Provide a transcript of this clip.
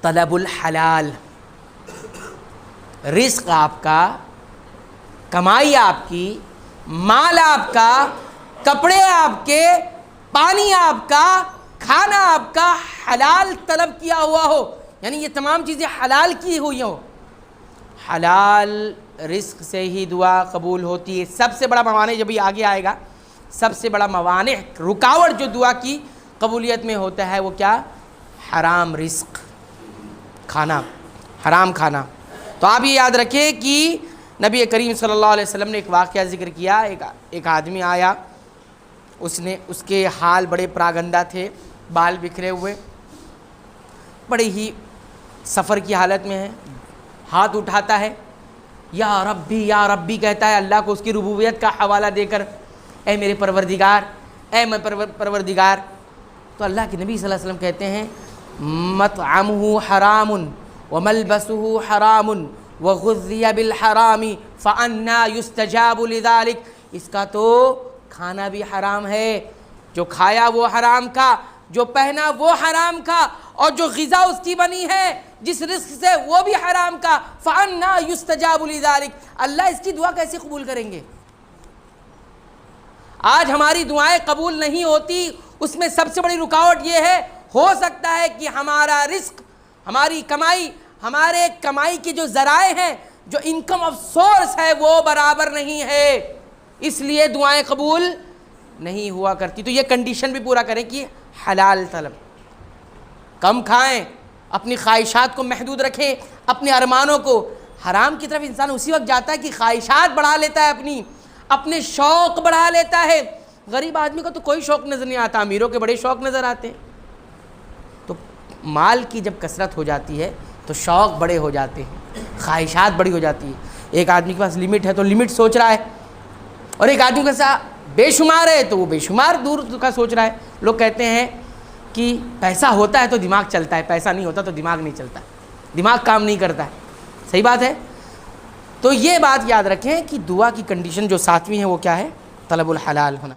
طلب الحلال، رزق آپ کا، کمائی آپ کی، مال آپ کا، کپڑے آپ کے، پانی آپ کا، کھانا آپ کا حلال طلب کیا ہوا ہو، یعنی یہ تمام چیزیں حلال کی ہوئی ہوں۔ حلال رزق سے ہی دعا قبول ہوتی ہے۔ سب سے بڑا موانع، جب یہ آگے آئے گا، سب سے بڑا موانع، رکاوٹ جو دعا کی قبولیت میں ہوتا ہے وہ کیا؟ حرام رزق، کھانا، حرام کھانا۔ تو آپ یہ یاد رکھیں کہ نبی کریم صلی اللہ علیہ وسلم نے ایک واقعہ ذکر کیا، ایک آدمی آیا، اس کے حال بڑے پراگندہ تھے، بال بکھرے ہوئے، بڑے ہی سفر کی حالت میں ہے، ہاتھ اٹھاتا ہے، یا ربی کہتا ہے اللہ کو اس کی ربوبیت کا حوالہ دے کر، اے میرے پروردگار، اے میں پروردگار۔ تو اللہ کے نبی صلی اللہ علیہ وسلم کہتے ہیں مطعمہ حرام وملبسہ حرام وغذی بالحرام فأنا یستجاب لذلک، اس کا تو کھانا بھی حرام ہے، جو کھایا وہ حرام کا، جو پہنا وہ حرام کا، اور جو غذا اس کی بنی ہے جس رزق سے وہ بھی حرام کا، فأنا یستجاب لذلک، اللہ اس کی دعا کیسے قبول کریں گے؟ آج ہماری دعائیں قبول نہیں ہوتی، اس میں سب سے بڑی رکاوٹ یہ ہے، ہو سکتا ہے کہ ہمارا رزق، ہماری کمائی، ہمارے کمائی کے جو ذرائع ہیں، جو انکم آف سورس ہے وہ برابر نہیں ہے، اس لیے دعائیں قبول نہیں ہوا کرتی۔ تو یہ کنڈیشن بھی پورا کریں کہ حلال طلب، کم کھائیں، اپنی خواہشات کو محدود رکھیں، اپنے ارمانوں کو، حرام کی طرف انسان اسی وقت جاتا ہے کہ خواہشات بڑھا لیتا ہے، اپنے شوق بڑھا لیتا ہے۔ غریب آدمی کو تو کوئی شوق نظر نہیں آتا، امیروں کے بڑے شوق نظر آتے ہیں۔ تو مال کی جب کثرت ہو جاتی ہے تو شوق بڑے ہو جاتے ہیں، خواہشات بڑی ہو جاتی ہے۔ ایک آدمی کے پاس لمٹ ہے تو لمٹ سوچ رہا ہے، اور ایک آدمی کے ساتھ بے شمار ہے تو وہ بے شمار دور کا سوچ رہا ہے۔ لوگ کہتے ہیں کہ پیسہ ہوتا ہے تو دماغ چلتا ہے، پیسہ نہیں ہوتا تو دماغ نہیں چلتا، دماغ کام نہیں کرتا ہے۔ صحیح بات ہے؟ تو یہ بات یاد رکھیں کہ دعا کی کنڈیشن جو ساتویں ہے وہ کیا ہے؟ طلب الحلال ہونا۔